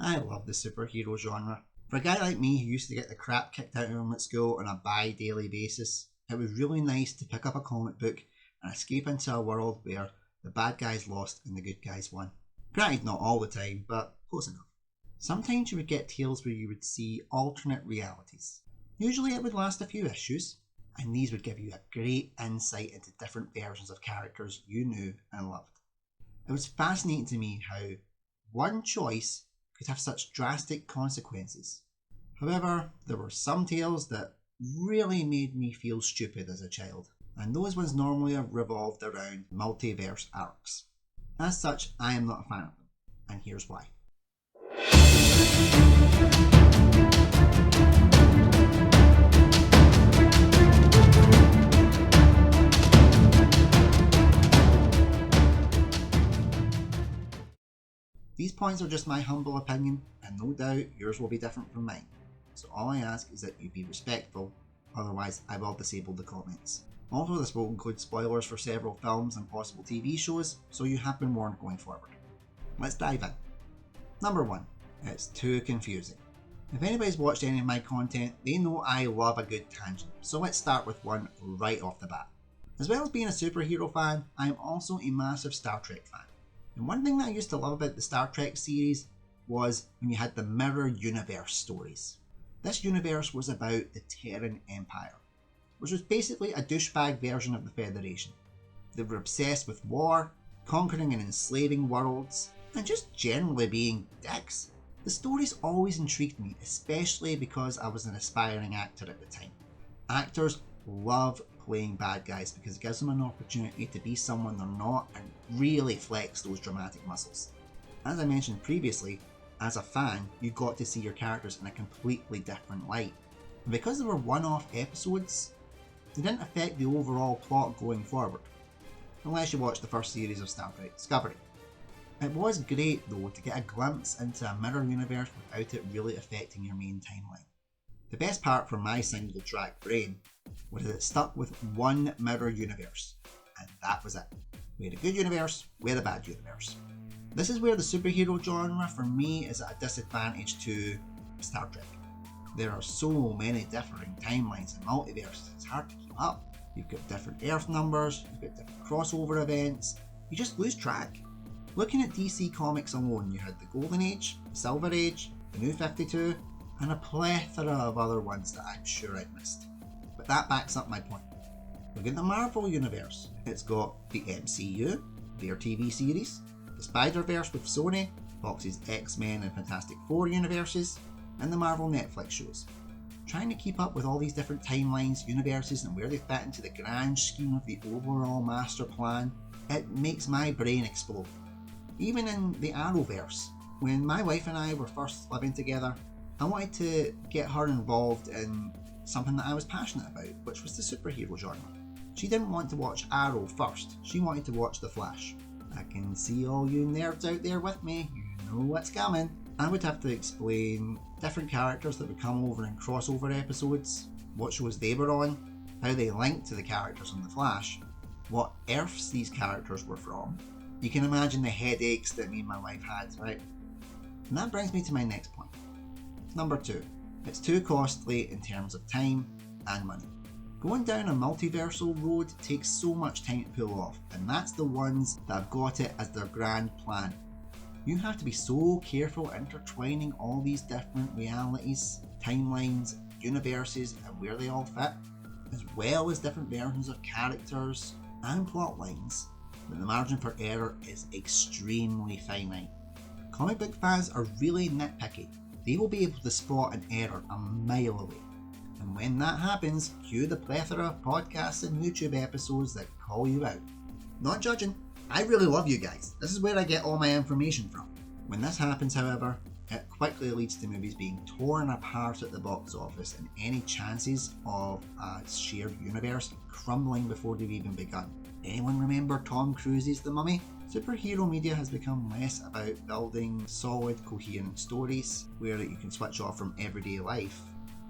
I love the superhero genre. For a guy like me who used to get the crap kicked out of him at school on a bi-daily basis, it was really nice to pick up a comic book and escape into a world where the bad guys lost and the good guys won. Granted, not all the time, but close enough. Sometimes you would get tales where you would see alternate realities. Usually it would last a few issues, and these would give you a great insight into different versions of characters you knew and loved. It was fascinating to me how one choice could have such drastic consequences. However, there were some tales that really made me feel stupid as a child, and those ones normally revolved around multiverse arcs. As such, I am not a fan of them, and here's why. These points are just my humble opinion, and no doubt yours will be different from mine. So all I ask is that you be respectful, otherwise I will disable the comments. Also, this will include spoilers for several films and possible TV shows, so you have been warned going forward. Let's dive in. Number 1. It's too confusing. If anybody's watched any of my content, they know I love a good tangent, so let's start with one right off the bat. As well as being a superhero fan, I am also a massive Star Trek fan. And one thing that I used to love about the Star Trek series was when you had the mirror universe stories. This universe was about the Terran Empire, which was basically a douchebag version of the Federation. They were obsessed with war, conquering and enslaving worlds, and just generally being dicks. The stories always intrigued me, especially because I was an aspiring actor at the time. Actors love playing bad guys because it gives them an opportunity to be someone they're not and really flex those dramatic muscles. As I mentioned previously, as a fan, you got to see your characters in a completely different light. And because they were one-off episodes, they didn't affect the overall plot going forward, unless you watched the first series of Star Trek Discovery. It was great though to get a glimpse into a mirror universe without it really affecting your main timeline. The best part from my single track brain was that it stuck with one mirror universe, and that was it. We had a good universe, we had a bad universe. This is where the superhero genre for me is at a disadvantage to Star Trek. There are so many differing timelines and multiverses, it's hard to keep up. You've got different Earth numbers, you've got different crossover events, you just lose track. Looking at DC Comics alone, you had the Golden Age, the Silver Age, the New 52, and a plethora of other ones that I'm sure I've missed. But that backs up my point. Look at the Marvel Universe. It's got the MCU, their TV series, the Spider-Verse with Sony, Fox's X-Men and Fantastic Four universes, and the Marvel Netflix shows. Trying to keep up with all these different timelines, universes, and where they fit into the grand scheme of the overall master plan, it makes my brain explode. Even in the Arrowverse, when my wife and I were first living together, I wanted to get her involved in something that I was passionate about, which was the superhero genre. She didn't want to watch Arrow first, she wanted to watch The Flash. I can see all you nerds out there with me, you know what's coming. I would have to explain different characters that would come over in crossover episodes, what shows they were on, how they linked to the characters on The Flash, what Earths these characters were from. You can imagine the headaches that me and my wife had, right? And that brings me to my next point. Number 2. It's too costly in terms of time and money. Going down a multiversal road takes so much time to pull off, and that's the ones that have got it as their grand plan. You have to be so careful intertwining all these different realities, timelines, universes, and where they all fit, as well as different versions of characters and plot lines, that the margin for error is extremely finite. Comic book fans are really nitpicky. They will be able to spot an error a mile away. And when that happens, cue the plethora of podcasts and YouTube episodes that call you out. Not judging, I really love you guys. This is where I get all my information from. When this happens, however, it quickly leads to movies being torn apart at the box office and any chances of a shared universe crumbling before they've even begun. Anyone remember Tom Cruise's The Mummy? Superhero media has become less about building solid, coherent stories where you can switch off from everyday life,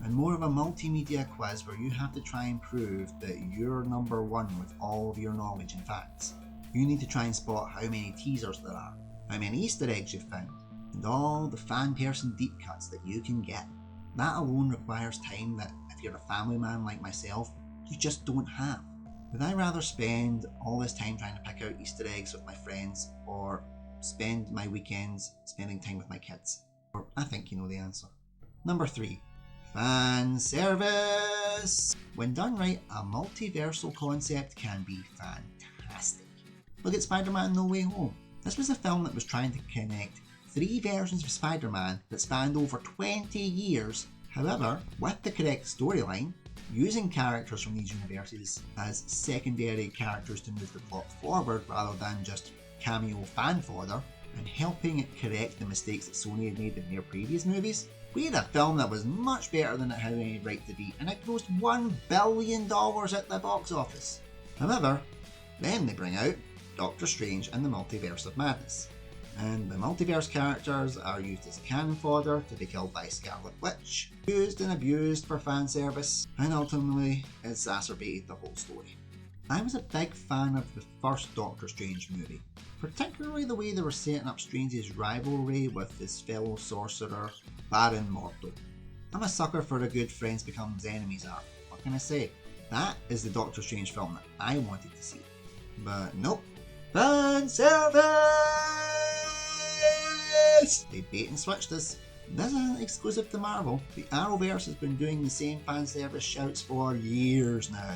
and more of a multimedia quiz where you have to try and prove that you're number one with all of your knowledge and facts. You need to try and spot how many teasers there are, how many Easter eggs you've found, and all the fan person deep cuts that you can get. That alone requires time that, if you're a family man like myself, you just don't have. Would I rather spend all this time trying to pick out Easter eggs with my friends, or spend my weekends spending time with my kids? Or I think you know the answer. Number 3. Fan service! When done right, a multiversal concept can be fantastic. Look at Spider-Man No Way Home. This was a film that was trying to connect 3 versions of Spider-Man that spanned over 20 years. However, with the correct storyline, using characters from these universes as secondary characters to move the plot forward rather than just cameo fan fodder, and helping it correct the mistakes that Sony had made in their previous movies, we had a film that was much better than it had any right to be, and it grossed $1 billion at the box office. However, then they bring out Doctor Strange and the Multiverse of Madness, and the multiverse characters are used as cannon fodder to be killed by Scarlet Witch, used and abused for fan service, and ultimately exacerbated the whole story. I was a big fan of the first Doctor Strange movie, particularly the way they were setting up Strange's rivalry with his fellow sorcerer, Baron Mordo. I'm a sucker for a good friends becomes enemies arc. What can I say? That is the Doctor Strange film that I wanted to see. But nope. Fan service! They bait and switched us. This isn't exclusive to Marvel. The Arrowverse has been doing the same fan service shouts for years now.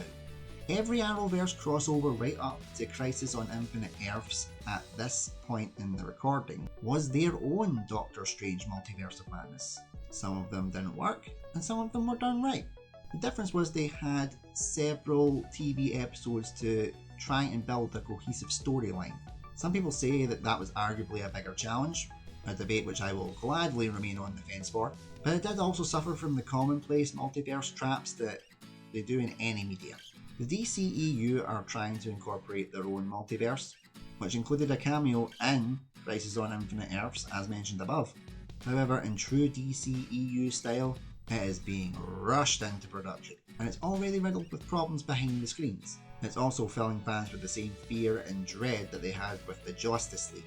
Every Arrowverse crossover right up to Crisis on Infinite Earths at this point in the recording was their own Doctor Strange Multiverse of Madness. Some of them didn't work, and some of them were done right. The difference was they had several TV episodes to try and build a cohesive storyline. Some people say that that was arguably a bigger challenge, a debate which I will gladly remain on the fence for, but it did also suffer from the commonplace multiverse traps that they do in any media. The DCEU are trying to incorporate their own multiverse, which included a cameo in Crisis on Infinite Earths as mentioned above. However, in true DCEU style, it is being rushed into production, and it's already riddled with problems behind the screens. It's also filling fans with the same fear and dread that they had with the Justice League.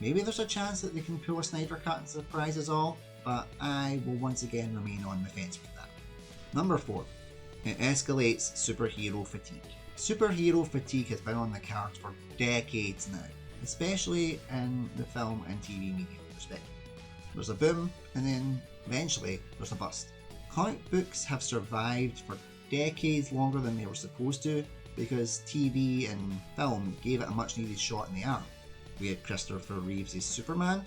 Maybe there's a chance that they can pull a Snyder Cut and surprise us all, but I will once again remain on the fence with that. Number 4. It escalates superhero fatigue. Superhero fatigue has been on the cards for decades now, especially in the film and TV media perspective. There's a boom, and then eventually there's a bust. Comic books have survived for decades longer than they were supposed to because TV and film gave it a much needed shot in the arm. We had Christopher Reeves' Superman,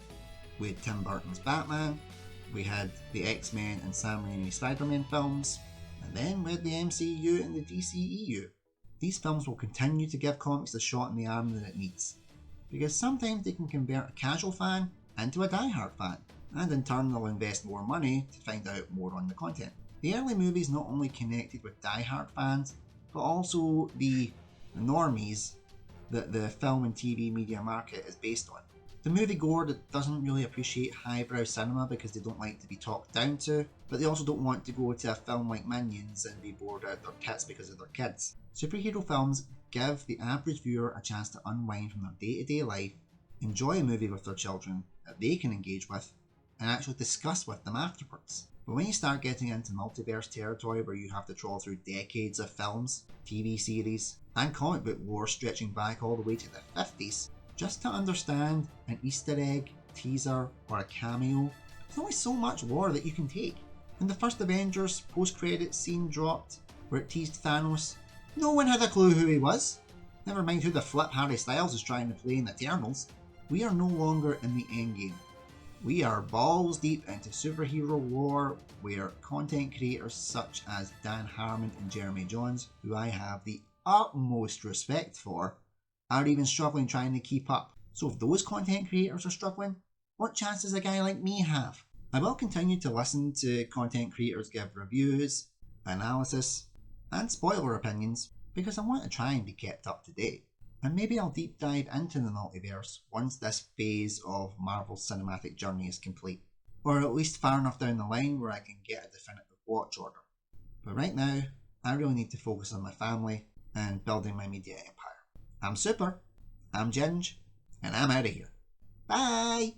we had Tim Burton's Batman, we had the X-Men and Sam Raimi Spider-Man films, and then we had the MCU and the DCEU. These films will continue to give comics the shot in the arm that it needs, because sometimes they can convert a casual fan into a die-hard fan, and in turn they'll invest more money to find out more on the content. The early movies not only connected with die-hard fans, but also the normies that the film and TV media market is based on. The moviegoer that doesn't really appreciate highbrow cinema because they don't like to be talked down to, but they also don't want to go to a film like Minions and be bored out their tits because of their kids. Superhero films give the average viewer a chance to unwind from their day-to-day life, enjoy a movie with their children that they can engage with, and actually discuss with them afterwards. But when you start getting into multiverse territory where you have to trawl through decades of films, TV series, and comic book lore stretching back all the way to the 50s, just to understand an Easter egg, teaser, or a cameo, there's only so much lore that you can take. When the first Avengers post-credits scene dropped, where it teased Thanos, no one had a clue who he was. Never mind who the flip Harry Styles is trying to play in Eternals. We are no longer in the endgame. We are balls deep into superhero lore where content creators such as Dan Harmon and Jeremy Jahns, who I have the utmost respect for, are even struggling trying to keep up. So if those content creators are struggling, what chance does a guy like me have? I will continue to listen to content creators give reviews, analysis, and spoiler opinions because I want to try and be kept up to date. And maybe I'll deep dive into the multiverse once this phase of Marvel's cinematic journey is complete, or at least far enough down the line where I can get a definitive watch order. But right now, I really need to focus on my family and building my media empire. I'm Super, I'm Ginge, and I'm out of here. Bye!